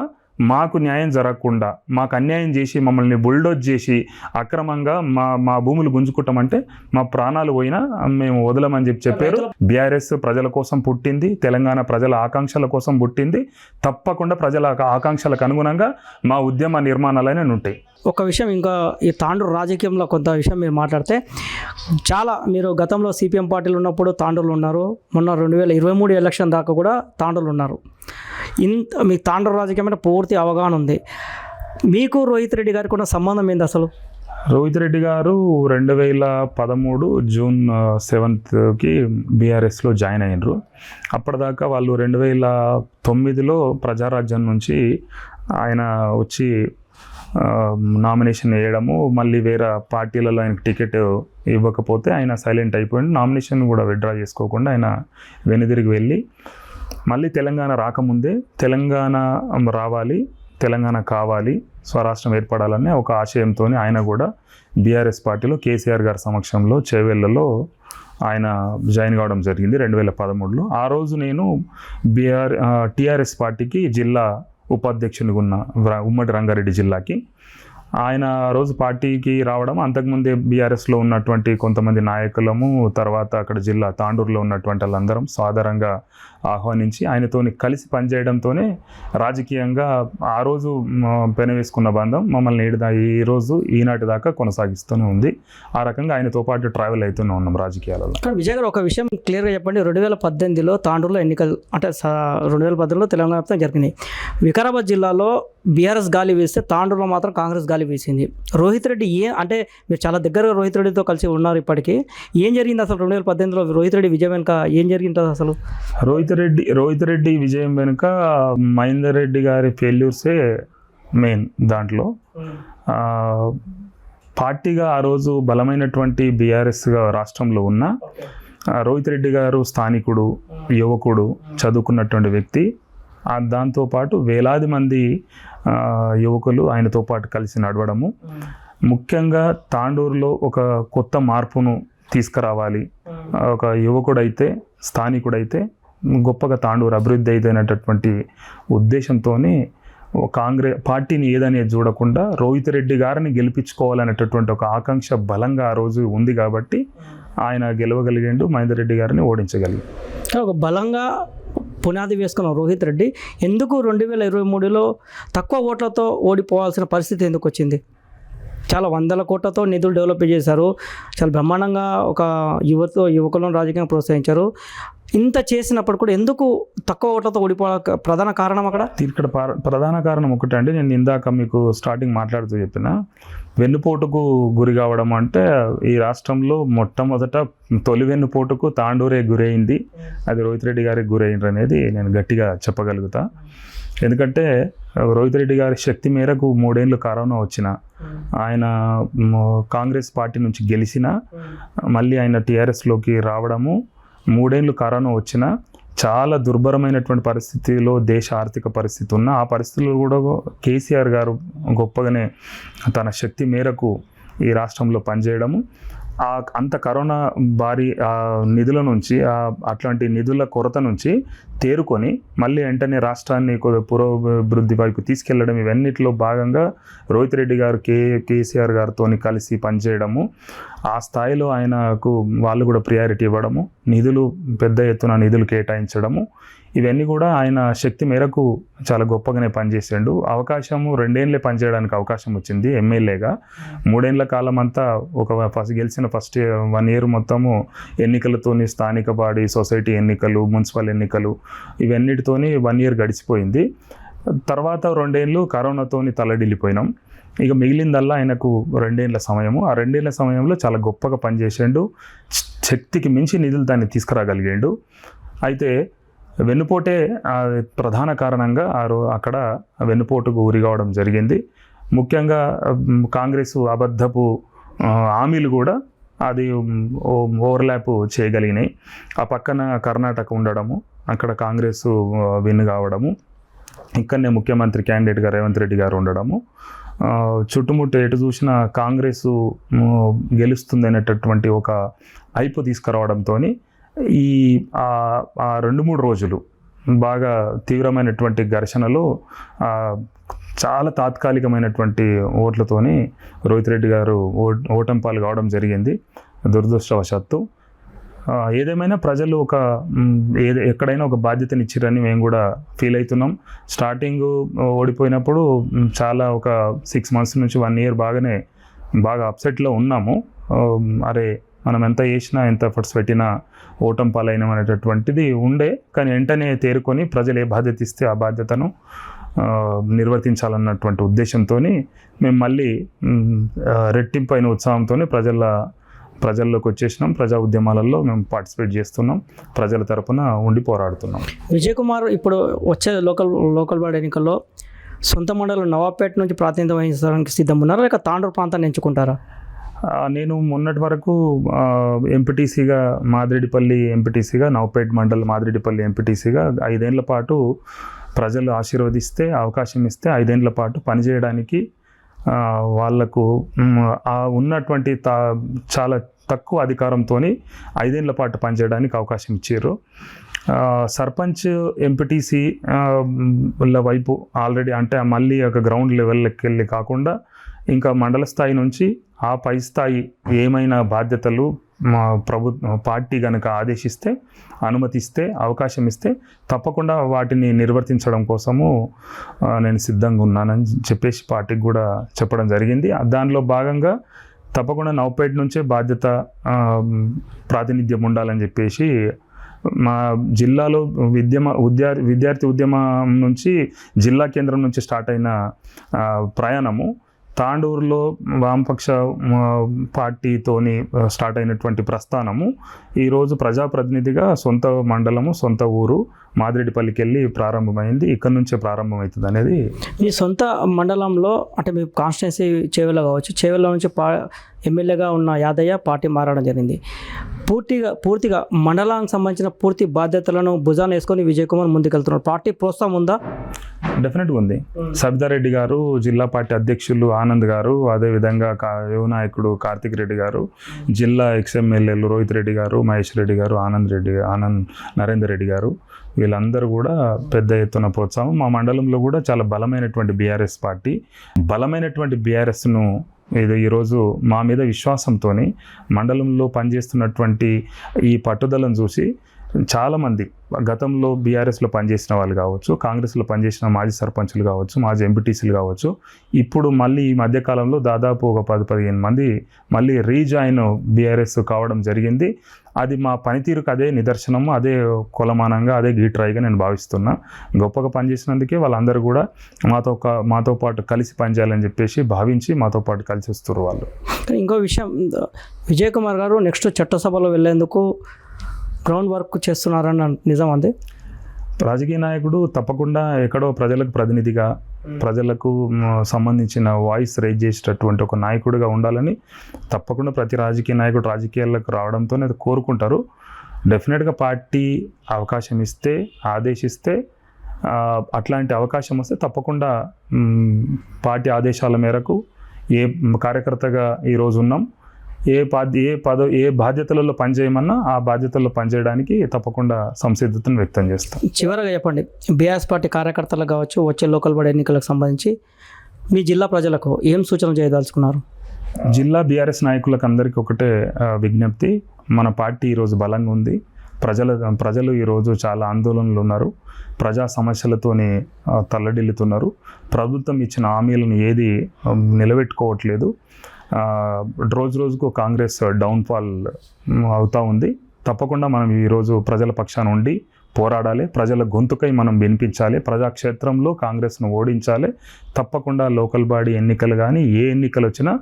మాకు న్యాయం జరగకుండా మాకు అన్యాయం చేసి మమ్మల్ని బుల్డోజ్ చేసి అక్రమంగా మా భూములు గుంజుకుంటామంటే మా ప్రాణాలు పోయినా మేము వదలమని చెప్పారు. బీఆర్ఎస్ ప్రజల కోసం పుట్టింది, తెలంగాణ ప్రజల ఆకాంక్షల కోసం పుట్టింది. తప్పకుండా ప్రజల ఆకాంక్షలకు అనుగుణంగా మా ఉద్యమ నిర్మాణాలనే ఉంటాయి. ఒక విషయం ఇంకా ఈ తాండూరు రాజకీయంలో కొంత విషయం మీరు మాట్లాడితే, చాలా మీరు గతంలో సిపిఎం పార్టీలు ఉన్నప్పుడు తాండూరులో ఉన్నారు, మొన్న 2023 ఎలక్షన్ దాకా కూడా తాండూరులో ఉన్నారు. మీ తాండూరు రాజకీయం అంటే పూర్తి అవగాహన ఉంది. మీకు రోహిత్ రెడ్డి గారికి ఉన్న సంబంధం ఏంది అసలు? రోహిత్ రెడ్డి గారు 2013 జూన్ 7కి బీఆర్ఎస్లో జాయిన్ అయ్యారు. అప్పటిదాకా వాళ్ళు 2009లో ప్రజారాజ్యం నుంచి ఆయన వచ్చి నామినేషన్ వేయడము, మళ్ళీ వేరే పార్టీలలో ఆయనకు టికెట్ ఇవ్వకపోతే ఆయన సైలెంట్ అయిపోయింది. నామినేషన్ కూడా విత్డ్రా చేసుకోకుండా ఆయన వెనుదిరిగి వెళ్ళి మళ్ళీ తెలంగాణ రాకముందే తెలంగాణ రావాలి, తెలంగాణ కావాలి, స్వరాష్ట్రం ఏర్పడాలనే ఒక ఆశయంతో ఆయన కూడా బీఆర్ఎస్ పార్టీలో కేసీఆర్ గారి సమక్షంలో చేవెళ్లలో ఆయన జాయిన్ కావడం జరిగింది 2013లో. ఆ రోజు నేను టీఆర్ఎస్ పార్టీకి జిల్లా ఉపాధ్యక్షునిగా ఉన్న ఉమ్మడి రంగారెడ్డి జిల్లాకి ఆయన ఆ రోజు పార్టీకి రావడం, అంతకుముందే బీఆర్ఎస్లో ఉన్నటువంటి కొంతమంది నాయకులము, తర్వాత అక్కడ జిల్లా తాండూరులో ఉన్నటువంటి వాళ్ళందరం సాధారణంగా ఆహ్వానించి ఆయనతో కలిసి పనిచేయడంతోనే రాజకీయంగా ఆ రోజు పెనవేసుకున్న బంధం మమ్మల్ని ఈరోజు ఈనాటి దాకా కొనసాగిస్తూనే ఉంది. ఆ రకంగా ఆయనతో పాటు ట్రావెల్ అవుతూనే ఉన్నాం రాజకీయాలలో. కానీ విజయ్ గారు ఒక విషయం క్లియర్గా చెప్పండి, 2018లో తాండూరులో ఎన్నికలు అంటే 2018లో తెలంగాణ వ్యాప్తంగా జరిగినాయి. వికారాబాద్ జిల్లాలో బీఆర్ఎస్ గాలి వీస్తే తాండూరులో మాత్రం కాంగ్రెస్ గాలి వీసింది. రోహిత్ రెడ్డి అంటే మీరు చాలా దగ్గరగా రోహిత్ రెడ్డితో కలిసి ఉన్నారు ఇప్పటికీ, ఏం జరిగింది అసలు 2018లో రోహిత్ రెడ్డి విజయం వెనుక ఏం జరిగింది అసలు? రోహిత్ రెడ్డి విజయం వెనుక మహేందర్ రెడ్డి గారి ఫెయిల్యూర్సే మెయిన్. దాంట్లో పార్టీగా ఆ రోజు బలమైనటువంటి బీఆర్ఎస్గా రాష్ట్రంలో ఉన్న రోహిత్ రెడ్డి గారు స్థానికుడు, యువకుడు, చదువుకున్నటువంటి వ్యక్తి. దాంతోపాటు వేలాది మంది యువకులు ఆయనతో పాటు కలిసి నడవడము, ముఖ్యంగా తాండూరులో ఒక కొత్త మార్పును తీసుకురావాలి, ఒక యువకుడైతే స్థానికుడైతే గొప్పగా తాండూరు అభివృద్ధి అయినటువంటి ఉద్దేశంతో కాంగ్రెస్ పార్టీని ఏదనేది చూడకుండా రోహిత్ రెడ్డి గారిని గెలిపించుకోవాలనేటటువంటి ఒక ఆకాంక్ష బలంగా ఆ రోజు ఉంది. కాబట్టి ఆయన గెలవగలిగిండు, మహేందర్ రెడ్డి గారిని ఓడించగలిగాడు. ఒక బలంగా పునాది వేసుకున్న రోహిత్ రెడ్డి ఎందుకు 2023లో తక్కువ ఓట్లతో ఓడిపోవాల్సిన పరిస్థితి ఎందుకు వచ్చింది? చాలా 100 కోట్లతో నిధులు డెవలప్ చేశారు, చాలా బ్రహ్మాండంగా ఒక యువకులను రాజకీయంగా ప్రోత్సహించారు. ఇంత చేసినప్పుడు కూడా ఎందుకు తక్కువ ఓట్లతో ఓడిపోవాలి? ప్రధాన కారణం ఇక్కడ ప్రధాన కారణం ఒకటే అండి, నేను ఇందాక మీకు స్టార్టింగ్ మాట్లాడుతూ చెప్పిన వెన్నుపోటుకు గురి కావడం. అంటే ఈ రాష్ట్రంలో మొట్టమొదట తొలి వెన్నుపోటుకు తాండూరే గురైంది, అది రోహిత్ రెడ్డి గారికి గురైంది అనేది నేను గట్టిగా చెప్పగలుగుతా. ఎందుకంటే రోహిత్ రెడ్డి గారి శక్తి మేరకు 3 ఏళ్ళు కరోనా వచ్చిన, ఆయన కాంగ్రెస్ పార్టీ నుంచి గెలిచిన, మళ్ళీ ఆయన టీఆర్ఎస్లోకి రావడము, 3 ఏళ్ళు కరోనా వచ్చిన, చాలా దుర్భరమైనటువంటి పరిస్థితిలో దేశ ఆర్థిక పరిస్థితి ఉన్న ఆ పరిస్థితుల్లో కూడా కేసీఆర్ గారు గొప్పగానే తన శక్తి మేరకు ఈ రాష్ట్రంలో పనిచేయడము, అంత కరోనా భారీ నిధుల నుంచి అట్లాంటి నిధుల కొరత నుంచి తేరుకొని మళ్ళీ వెంటనే రాష్ట్రాన్ని పురోభివృద్ధి వైపు తీసుకెళ్లడం, ఇవన్నిటిలో భాగంగా రోహిత్ రెడ్డి గారు కేసీఆర్ గారితో కలిసి పనిచేయడము, ఆ స్థాయిలో ఆయనకు వాళ్ళు కూడా ప్రియారిటీ ఇవ్వడము, నిధులు పెద్ద ఎత్తున నిధులు కేటాయించడము, ఇవన్నీ కూడా ఆయన శక్తి మేరకు చాలా గొప్పగానే పనిచేసాడు. అవకాశము 2 ఏళ్ళే పనిచేయడానికి అవకాశం వచ్చింది ఎమ్మెల్యేగా. 3 ఏళ్ళ కాలం అంతా గెలిచిన ఫస్ట్ 1 ఇయర్ మొత్తము ఎన్నికలతోని, స్థానిక బాడీ సొసైటీ ఎన్నికలు, మున్సిపల్ ఎన్నికలు, ఇవన్నిటితోని 1 ఇయర్ గడిచిపోయింది. తర్వాత 2 ఏళ్ళు కరోనాతోని తలడిల్లిపోయినాం. ఇక మిగిలిందల్లా ఆయనకు 2 ఏళ్ళ సమయము. ఆ 2 ఏళ్ళ సమయంలో చాలా గొప్పగా పనిచేసాడు, శక్తికి మించి నిధులు దాన్ని తీసుకురాగలిగాడు. అయితే వెన్నుపోటే ప్రధాన కారణంగా అక్కడ వెన్నుపోటుకు గురి కావడం జరిగింది. ముఖ్యంగా కాంగ్రెస్ అబద్ధపు హామీలు కూడా అది ఓవర్లాప్ చేయగలిగినాయి. ఆ పక్కన కర్ణాటక ఉండడము, అక్కడ కాంగ్రెస్ విన్ కావడము, ఇక్కడనే ముఖ్యమంత్రి క్యాండిడేట్గా రేవంత్ రెడ్డి గారు ఉండడము, చుట్టుముట్టు ఎటు చూసినా కాంగ్రెస్ గెలుస్తుంది అనేటటువంటి ఒక హైప్ తీసుకురావడంతో ఈ 2-3 రోజులు బాగా తీవ్రమైనటువంటి ఘర్షణలో చాలా తాత్కాలికమైనటువంటి ఓట్లతోని రోహిత్ రెడ్డి గారు ఓటమి పాలు కావడం జరిగింది దురదృష్టవశాత్తు. ఏదేమైనా ప్రజలు ఎక్కడైనా ఒక బాధ్యతని ఇచ్చిరని మేము కూడా ఫీల్ అవుతున్నాం. స్టార్టింగ్ ఓడిపోయినప్పుడు చాలా ఒక 6 months నుంచి 1 year బాగా అప్సెట్లో ఉన్నాము. అరే మనం ఎంత చేసినా ఎంత ఎఫర్ట్స్ పెట్టినా ఓటమి పాలైనం అనేటటువంటిది ఉండే. కానీ వెంటనే తేరుకొని ప్రజలు ఏ బాధ్యత ఇస్తే ఆ బాధ్యతను నిర్వర్తించాలన్నటువంటి ఉద్దేశంతో మేము మళ్ళీ రెట్టింపైన ఉత్సాహంతో ప్రజల్లోకి వచ్చేసినాం. ప్రజా ఉద్యమాలలో మేము పార్టిసిపేట్ చేస్తున్నాం, ప్రజల తరపున ఉండి పోరాడుతున్నాం. విజయ్ కుమార్ ఇప్పుడు వచ్చే లోకల్ బాడీ ఎన్నికల్లో సొంత మండలం నవాబ్పేట నుంచి ప్రాతినిధ్యం వహించడానికి సిద్ధం ఉన్నారా, లేక తాండూరు ప్రాంతాన్ని ఎంచుకుంటారా? నేను మొన్నటి వరకు ఎంపీటీసీగా మాదిరెడ్డిపల్లి ఎంపీటీసీగా, నవాబ్పేట మండల్ మాదిరెడ్డిపల్లి ఎంపీటీసీగా 5 ఏళ్ల పాటు ప్రజలు ఆశీర్వదిస్తే, అవకాశం ఇస్తే 5 ఏళ్ల పాటు పనిచేయడానికి వాళ్లకు ఉన్నటువంటి చాలా తక్కువ అధికారంతో 5 ఏళ్ల పాటు పనిచేయడానికి అవకాశం ఇచ్చారు. సర్పంచ్ ఎంపీటీసీ వైపు ఆల్రెడీ అంటే మళ్ళీ ఒక గ్రౌండ్ లెవెల్కి వెళ్ళి కాకుండా ఇంకా మండల స్థాయి నుంచి ఆ పై స్థాయి ఏమైనా బాధ్యతలు మా పార్టీ కనుక ఆదేశిస్తే, అనుమతిస్తే, అవకాశం ఇస్తే తప్పకుండా వాటిని నిర్వర్తించడం కోసము నేను సిద్ధంగా ఉన్నానని చెప్పేసి పార్టీకి కూడా చెప్పడం జరిగింది. దానిలో భాగంగా తప్పకుండా నవాబ్పేట నుంచే బాధ్యత ప్రాతినిధ్యం ఉండాలని చెప్పేసి మా జిల్లాలో విద్యార్థి ఉద్యమం నుంచి జిల్లా కేంద్రం నుంచి స్టార్ట్ అయిన ప్రయాణము తాండూరులో వామపక్ష పార్టీతోని స్టార్ట్ అయినటువంటి ప్రస్థానము ఈరోజు ప్రజాప్రతినిధిగా సొంత మండలము, సొంత ఊరు మాదిరెడ్డిపల్లికి వెళ్ళి ప్రారంభమైంది. ఇక్కడ నుంచే ప్రారంభమవుతుంది అనేది. మీ సొంత మండలంలో అంటే మీ కాన్స్టిట్యున్సీ చేవెళ్ళ కావచ్చు, చేవెళ్ళ నుంచి ఎమ్మెల్యేగా ఉన్న యాదయ్య పార్టీ మారడం జరిగింది. పూర్తిగా మండలానికి సంబంధించిన పూర్తి బాధ్యతలను భుజాన వేసుకొని విజయ్ కుమార్ ముందుకెళ్తున్నారు. పార్టీ ప్రోత్సాహం ఉందా? డెఫినెట్గా ఉంది. సబితారెడ్డి గారు, జిల్లా పార్టీ అధ్యక్షులు ఆనంద్ గారు, అదేవిధంగా యువ నాయకుడు కార్తిక్ రెడ్డి గారు, జిల్లా ఎక్స్ఎమ్మెల్యేలు రోహిత్ రెడ్డి గారు, మహేష్ రెడ్డి గారు, ఆనంద్ నరేందర్ రెడ్డి గారు, వీళ్ళందరూ కూడా పెద్ద ఎత్తున ప్రోత్సాహం. మా మండలంలో కూడా చాలా బలమైనటువంటి బీఆర్ఎస్ పార్టీ, బలమైనటువంటి బీఆర్ఎస్ను ఈరోజు మా మీద విశ్వాసంతో మండలంలో పనిచేస్తున్నటువంటి ఈ పట్టుదలను చూసి చాలామంది గతంలో బీఆర్ఎస్లో పనిచేసిన వాళ్ళు కావచ్చు, కాంగ్రెస్లో పనిచేసిన మాజీ సర్పంచులు కావచ్చు, మాజీ ఎంపీటీసీలు కావచ్చు, ఇప్పుడు మళ్ళీ ఈ మధ్యకాలంలో దాదాపు ఒక 10-15 మంది మళ్ళీ రీజాయిన్ బీఆర్ఎస్ కావడం జరిగింది. అది మా పనితీరుకు అదే నిదర్శనము, అదే కొలమానంగా, అదే గీట్రాయిగా నేను భావిస్తున్నా. గొప్పగా పనిచేసినందుకే వాళ్ళందరూ కూడా మాతో పాటు కలిసి పనిచేయాలని చెప్పేసి భావించి మాతో పాటు కలిసి వస్తారు వాళ్ళు. ఇంకో విషయం, విజయ్ కుమార్ గారు నెక్స్ట్ చట్టసభలో వెళ్ళేందుకు గ్రౌండ్ వర్క్ చేస్తున్నారన్న నిజం అంది. రాజకీయ నాయకుడు తప్పకుండా ఎక్కడో ప్రజలకు ప్రతినిధిగా, ప్రజలకు సంబంధించిన వాయిస్ రైజ్ చేసేటటువంటి ఒక నాయకుడిగా ఉండాలని తప్పకుండా ప్రతి రాజకీయ నాయకుడు రాజకీయాలకు రావడంతో అది కోరుకుంటారు. డెఫినెట్గా పార్టీ అవకాశం ఇస్తే, ఆదేశిస్తే, అట్లాంటి అవకాశం వస్తే తప్పకుండా పార్టీ ఆదేశాల మేరకు ఏ కార్యకర్తగా ఈరోజు ఉన్నాం, ఏ బాధ్యతలలో పనిచేయమన్నా ఆ బాధ్యతల్లో పనిచేయడానికి తప్పకుండా సంసిద్ధతను వ్యక్తం చేస్తాం. చివరగా చెప్పండి, బీఆర్ఎస్ పార్టీ కార్యకర్తలకు కావచ్చు, వచ్చే లోకల్ బాడీ ఎన్నికలకు సంబంధించి మీ జిల్లా ప్రజలకు ఏం సూచనలు చేయదలుచుకున్నారు? జిల్లా బీఆర్ఎస్ నాయకులకు అందరికీ ఒకటే విజ్ఞప్తి, మన పార్టీ ఈరోజు బలంగా ఉంది. ప్రజలు ఈరోజు చాలా ఆందోళనలు ఉన్నారు, ప్రజా సమస్యలతోని తల్లడిల్లుతున్నారు. ప్రభుత్వం ఇచ్చిన హామీలను ఏది నిలబెట్టుకోవట్లేదు. రోజుకు కాంగ్రెస్ డౌన్ఫాల్ అవుతూ ఉంది. తప్పకుండా మనం ఈరోజు ప్రజల పక్షాన ఉండి పోరాడాలి, ప్రజల గొంతుకై మనం వినిపించాలి, ప్రజాక్షేత్రంలో కాంగ్రెస్ను ఓడించాలి. తప్పకుండా లోకల్ బాడీ ఎన్నికలు కానీ ఏ ఎన్నికలు వచ్చినా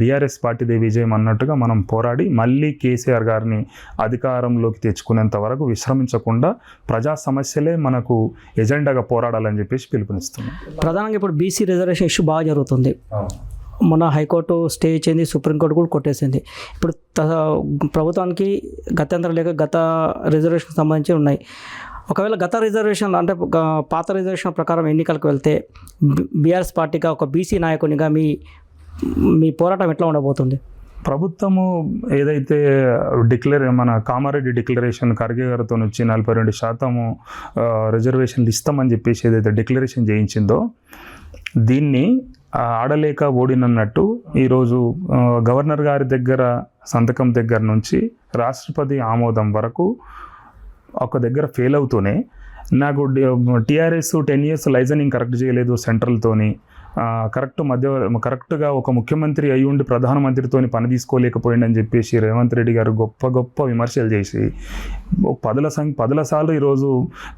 బీఆర్ఎస్ పార్టీదే విజయం అన్నట్టుగా మనం పోరాడి మళ్ళీ కేసీఆర్ గారిని అధికారంలోకి తెచ్చుకునేంత వరకు విశ్రమించకుండా ప్రజా సమస్యలే మనకు ఎజెండాగా పోరాడాలని చెప్పేసి పిలుపునిస్తున్నాం. ప్రధానంగా ఇప్పుడు బీసీ రిజర్వేషన్ ఇష్యూ బాగా జరుగుతుంది. మన హైకోర్టు స్టే ఇచ్చింది, సుప్రీంకోర్టు కూడా కొట్టేసింది. ఇప్పుడు ప్రభుత్వానికి గత్యంతరం లేక గత రిజర్వేషన్కి సంబంధించి ఉన్నాయి. ఒకవేళ గత రిజర్వేషన్ అంటే పాత రిజర్వేషన్ ప్రకారం ఎన్నికలకు వెళ్తే బీఆర్ఎస్ పార్టీగా ఒక బీసీ నాయకునిగా మీ పోరాటం ఎట్లా ఉండబోతుంది? ప్రభుత్వము ఏదైతే మన కామారెడ్డి డిక్లరేషన్ ఖర్గే గారితో నుంచి 42% రిజర్వేషన్లు ఇస్తామని చెప్పేసి ఏదైతే డిక్లరేషన్ చేయించిందో దీన్ని ఆడలేక ఓడినన్నట్టు ఈరోజు గవర్నర్ గారి దగ్గర సంతకం దగ్గర నుంచి రాష్ట్రపతి ఆమోదం వరకు ఒక దగ్గర ఫెయిల్ అవుతూనే నాకు టీఆర్ఎస్ 10 years లైజనింగ్ కరెక్ట్ చేయలేదు సెంట్రల్తోని, కరెక్ట్గా ఒక ముఖ్యమంత్రి అయి ఉండి ప్రధానమంత్రితోని పని తీసుకోలేకపోయిందని చెప్పేసి రేవంత్ రెడ్డి గారు గొప్ప విమర్శలు చేసి పదుల సార్లు ఈరోజు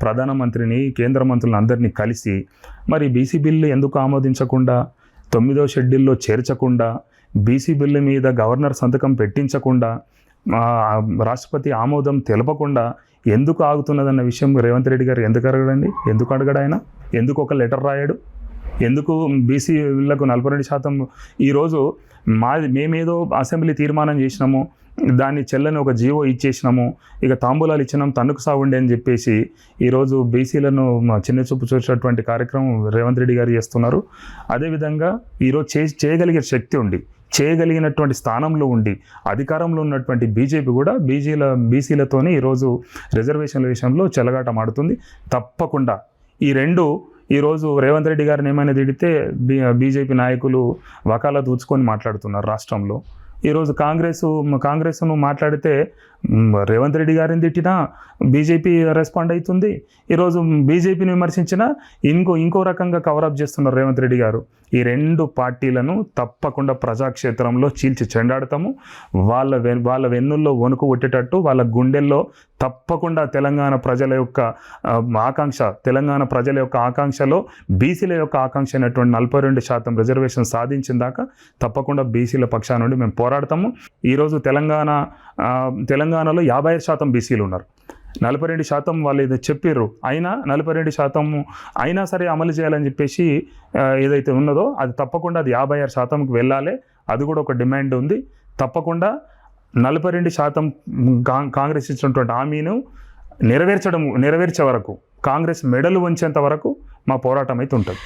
ప్రధానమంత్రిని కేంద్ర మంత్రులను అందరినీ కలిసి మరి బీసీ బిల్లు ఎందుకు ఆమోదించకుండా 9వ షెడ్యూల్లో చేర్చకుండా బీసీ బిల్లు మీద గవర్నర్ సంతకం పెట్టించకుండా రాష్ట్రపతి ఆమోదం తెలపకుండా ఎందుకు ఆగుతున్నదన్న విషయం రేవంత్ రెడ్డి గారు ఎందుకు అడగడండి? ఎందుకు అడగడు ఆయన? ఎందుకు ఒక లెటర్ రాయడు? ఎందుకు బీసీలకు 42% ఈరోజు మేమేదో అసెంబ్లీ తీర్మానం చేసినాము, దాన్ని చెల్లని ఒక జీవో ఇచ్చేసినాము, ఇక తాంబూలాలు ఇచ్చినాం తన్నుకు సాగుండి అని చెప్పేసి ఈరోజు బీసీలను చిన్న చూపు చూసేటువంటి కార్యక్రమం రేవంత్ రెడ్డి గారు చేస్తున్నారు. అదేవిధంగా ఈరోజు చేయగలిగే శక్తి ఉండి చేయగలిగినటువంటి స్థానంలో ఉండి అధికారంలో ఉన్నటువంటి బీజేపీ కూడా బీసీలతోనే ఈరోజు రిజర్వేషన్ల విషయంలో చెలగాటం ఆడుతుంది. తప్పకుండా ఈరోజు రేవంత్ రెడ్డి గారిని ఏమైనా తిడితే బీజేపీ నాయకులు వకాలా దూచుకొని మాట్లాడుతున్నారు రాష్ట్రంలో. ఈరోజు కాంగ్రెస్ను మాట్లాడితే రేవంత్ రెడ్డి గారిని తిట్టినా బీజేపీ రెస్పాండ్ అవుతుంది. ఈరోజు బీజేపీని విమర్శించినా ఇంకో రకంగా కవరప్ చేస్తున్నారు రేవంత్ రెడ్డి గారు. ఈ 2 పార్టీలను తప్పకుండా ప్రజాక్షేత్రంలో చీల్చి చెండాడతాము. వాళ్ళ వెన్నుల్లో వణుకు కొట్టేటట్టు వాళ్ళ గుండెల్లో తప్పకుండా తెలంగాణ ప్రజల యొక్క ఆకాంక్షలో బీసీల యొక్క ఆకాంక్ష అయినటువంటి 42% రిజర్వేషన్ సాధించిన దాకా తప్పకుండా బీసీల పక్షాన నుండి మేము పోరాడతాము. ఈరోజు తెలంగాణలో 55% బీసీలు ఉన్నారు. 42% వాళ్ళు ఏదో చెప్పారు, అయినా 42% అయినా సరే అమలు చేయాలని చెప్పేసి ఏదైతే ఉన్నదో అది తప్పకుండా అది 56%కి వెళ్ళాలి. అది కూడా ఒక డిమాండ్ ఉంది. తప్పకుండా 42% కాంగ్రెస్ ఇచ్చినటువంటి హామీను నెరవేర్చే వరకు, కాంగ్రెస్ మెడలు వంచేంత వరకు మా పోరాటం అయితే ఉంటుంది.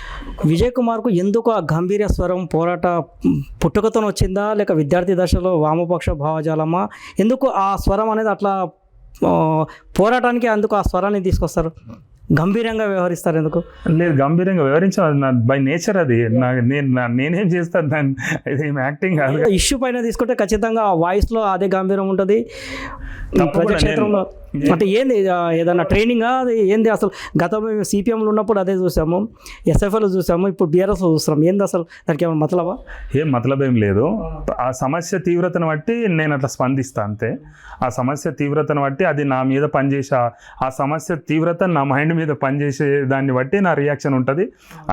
విజయ్ కుమార్కు ఎందుకు ఆ గంభీర స్వరం పోరాట పుట్టుకతో వచ్చిందా, లేక విద్యార్థి దశలో వామపక్ష భావజాలమా? ఎందుకు ఆ స్వరం అనేది అట్లా పోరాటానికి అందుకు ఆ స్వరాన్ని తీసుకొస్తారు? గంభీరంగా వ్యవహరిస్తారు ఎందుకు? లేదు, గంభీరంగా వ్యవహరించాలి బై నేచర్. అది నేనేం చేస్తాను, ఇదేం యాక్టింగ్ కాదు. ఇష్యూ పైన తీసుకుంటే ఖచ్చితంగా ఆ వాయిస్లో అదే గంభీరం ఉంటుంది. ప్రజాక్షేత్రంలో అంటే ఏంది, ఏదన్నా ట్రైనింగా అది ఏంది? అసలు గతంలో మేము సిపిఎంలో ఉన్నప్పుడు అదే చూసాము, ఎస్ఎఫ్ఐలో చూసాము, ఇప్పుడు బీఆర్ఎస్లో చూస్తున్నాం. ఏంది అసలు దానికి ఏమైనా మతలబా? ఏం మతలబ్ ఏం లేదు. ఆ సమస్య తీవ్రతను బట్టి నేను అట్లా స్పందిస్తాను అంతే. ఆ సమస్య తీవ్రతను బట్టి అది నా మీద పనిచేసే ఆ సమస్య తీవ్రత నా మైండ్ మీద పనిచేసే దాన్ని బట్టి నా రియాక్షన్ ఉంటుంది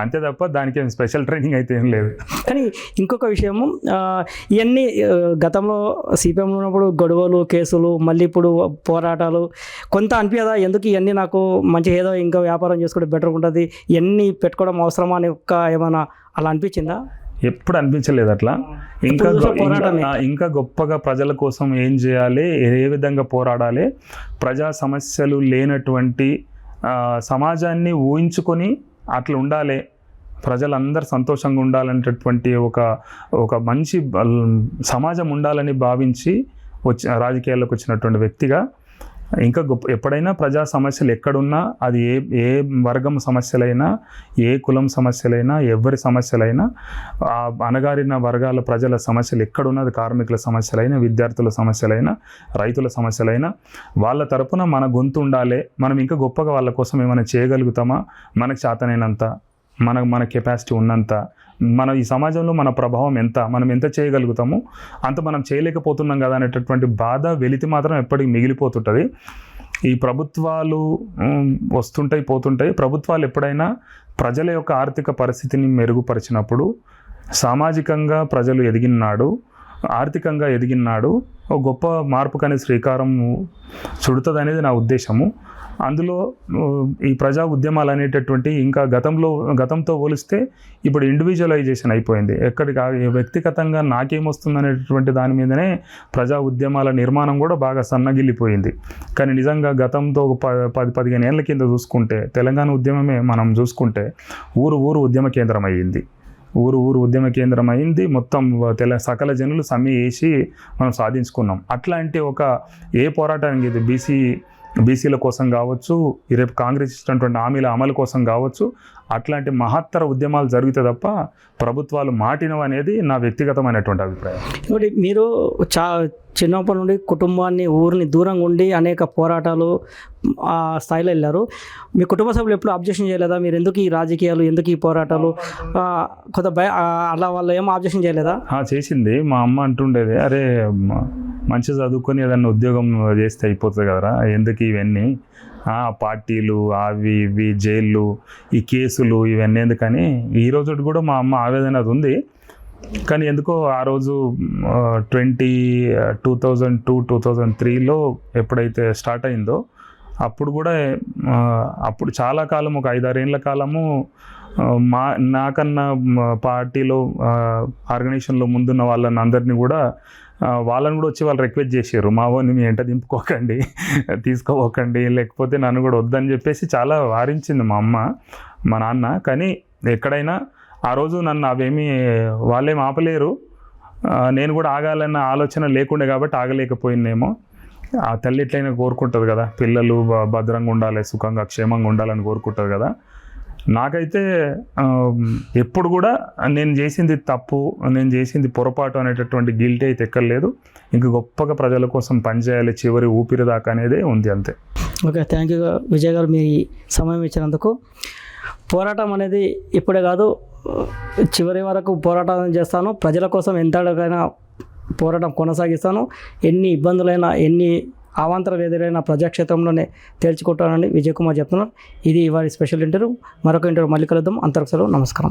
అంతే తప్ప దానికి ఏం స్పెషల్ ట్రైనింగ్ అయితే ఏం లేదు. కానీ ఇంకొక విషయము, ఇవన్నీ గతంలో సిపిఎంలో ఉన్నప్పుడు గొడవలు, కేసులు, మళ్ళీ ఇప్పుడు పోరాటాలు కొంత అనిపించదా? ఎందుకు ఇవన్నీ నాకు మంచి ఏదో ఇంకా వ్యాపారం చేసుకుంటే బెటర్ ఉంటుంది, ఇవన్నీ పెట్టుకోవడం అవసరమా అని ఏమైనా అలా అనిపించిందా? ఎప్పుడు అనిపించలేదు అట్లా. ఇంకా గొప్పగా ప్రజల కోసం ఏం చేయాలి, ఏ విధంగా పోరాడాలి, ప్రజా సమస్యలు లేనటువంటి సమాజాన్ని ఊహించుకొని అట్లా ఉండాలి, ప్రజలందరూ సంతోషంగా ఉండాలనేటటువంటి ఒక మంచి సమాజం ఉండాలని భావించి రాజకీయాల్లోకి వచ్చినటువంటి వ్యక్తిగా ఇంకా ఎప్పుడైనా ప్రజా సమస్యలు ఎక్కడున్నా అది ఏ వర్గం సమస్యలైనా, ఏ కులం సమస్యలైనా, ఎవరి సమస్యలైనా, అణగారిన వర్గాల ప్రజల సమస్యలు ఎక్కడున్నా, అది కార్మికుల సమస్యలైనా, విద్యార్థుల సమస్యలైనా, రైతుల సమస్యలైనా, వాళ్ళ తరపున మన గొంతు ఉండాలి. మనం ఇంకా గొప్పగా వాళ్ళ కోసం ఏమైనా చేయగలుగుతామా, మనకు చేతనైనంత, మన కెపాసిటీ ఉన్నంత, మన ఈ సమాజంలో మన ప్రభావం ఎంత, మనం ఎంత చేయగలుగుతామో అంత మనం చేయలేకపోతున్నాం కదా అనేటటువంటి బాధ, వెలితి మాత్రం ఎప్పటికీ మిగిలిపోతుంటుంది. ఈ ప్రభుత్వాలు వస్తుంటాయి, పోతుంటాయి. ప్రభుత్వాలు ఎప్పుడైనా ప్రజల యొక్క ఆర్థిక పరిస్థితిని మెరుగుపరిచినప్పుడు, సామాజికంగా ప్రజలు ఎదిగినాడు, ఆర్థికంగా ఎదిగినాడు, ఒక గొప్ప మార్పుకనే శ్రీకారం చుడుతుంది అనేది నా ఉద్దేశము. అందులో ఈ ప్రజా ఉద్యమాలు అనేటటువంటి ఇంకా గతంతో పోలిస్తే ఇప్పుడు ఇండివిజువలైజేషన్ అయిపోయింది. వ్యక్తిగతంగా నాకేమొస్తుంది అనేటటువంటి దాని మీదనే ప్రజా ఉద్యమాల నిర్మాణం కూడా బాగా సన్నగిల్లిపోయింది. కానీ నిజంగా గతంతో 10-15 ఏళ్ల కింద చూసుకుంటే, తెలంగాణ ఉద్యమమే మనం చూసుకుంటే ఊరు ఉద్యమ కేంద్రం అయ్యింది. ఊరు ఉద్యమ కేంద్రం అయింది. మొత్తం సకల జనులు సమ్మె వేసి మనం సాధించుకున్నాం. అట్లాంటి ఒక ఏ పోరాటానికి ఇది బీసీల కోసం కావచ్చు, రేపు కాంగ్రెస్ ఇచ్చినటువంటి హామీల అమలు కోసం కావచ్చు, అట్లాంటి మహత్తర ఉద్యమాలు జరిగితే తప్ప ప్రభుత్వాలు మాటినవి అనేది నా వ్యక్తిగతమైనటువంటి అభిప్రాయం. ఇప్పుడు మీరు చిన్నప్పటి నుండి కుటుంబాన్ని ఊరిని దూరంగా ఉండి అనేక పోరాటాలు ఆ స్థాయిలో వెళ్ళారు. మీ కుటుంబ సభ్యులు ఎప్పుడు అబ్జెక్షన్ చేయలేదా? మీరు ఎందుకు ఈ రాజకీయాలు, ఎందుకు ఈ పోరాటాలు కొంత అలా వాళ్ళు ఏమో అబ్జెక్షన్ చేయలేదా? చేసింది. మా అమ్మ అంటుండేది, అరే మంచి చదువుకొని ఏదన్నా ఉద్యోగం చేస్తే అయిపోతుంది కదరా, ఎందుకు ఇవన్నీ పార్టీలు అవి ఇవి జైళ్ళు ఈ కేసులు ఇవన్నీ ఎందుకని. ఈ రోజు కూడా మా అమ్మ ఆవేదన అది ఉంది. కానీ ఎందుకో ఆ రోజు 2002-2003లో ఎప్పుడైతే స్టార్ట్ అయిందో అప్పుడు కూడా అప్పుడు చాలా కాలం, ఒక 5-6 ఏళ్ళ కాలము నాకన్నా పార్టీలో ఆర్గనైజేషన్లో ముందున్న వాళ్ళని అందరినీ కూడా వాళ్ళని కూడా వచ్చి వాళ్ళు రిక్వెస్ట్ చేశారు, మా వాడిని మీ ఎంట దింపుకోకండి, తీసుకోకండి, లేకపోతే నన్ను కూడా వద్దని చెప్పేసి చాలా వారించింది మా అమ్మ మా నాన్న. కానీ ఎక్కడైనా ఆ రోజు నన్ను వాళ్ళేం ఆపలేరు. నేను కూడా ఆగాలన్న ఆలోచన లేకుండే కాబట్టి ఆగలేకపోయిందేమో. ఆ తల్లి ఎట్లయినా కోరుకుంటుంది కదా, పిల్లలు భద్రంగా ఉండాలి, సుఖంగా క్షేమంగా ఉండాలని కోరుకుంటుంది కదా. నాకైతే ఎప్పుడు కూడా నేను చేసింది తప్పు, నేను చేసింది పొరపాటు అనేటటువంటి గిల్టీ అయితే ఎక్కర్లేదు. ఇంక గొప్పగా ప్రజల కోసం పనిచేయాలి చివరి ఊపిరి దాకా అనేదే ఉంది, అంతే. ఓకే, థ్యాంక్ యూ విజయ్ గారు, మీ సమయం ఇచ్చినందుకు. పోరాటం అనేది ఇప్పుడే కాదు, చివరి వరకు పోరాటం చేస్తాను. ప్రజల కోసం ఎంతకైనా పోరాటం కొనసాగిస్తాను. ఎన్ని ఇబ్బందులైనా, ఎన్ని అవాంతరాలు ఎదురైనా ప్రజాక్షేత్రంలోనే తేల్చుకుంటానని విజయ్ కుమార్ చెప్తున్నారు. ఇది ఇవాళ స్పెషల్ ఇంటర్వ్యూ. మరొక ఇంటర్వ్యూ మళ్ళీ కలుద్దాం. అంతవరకు సెలవు. నమస్కారం.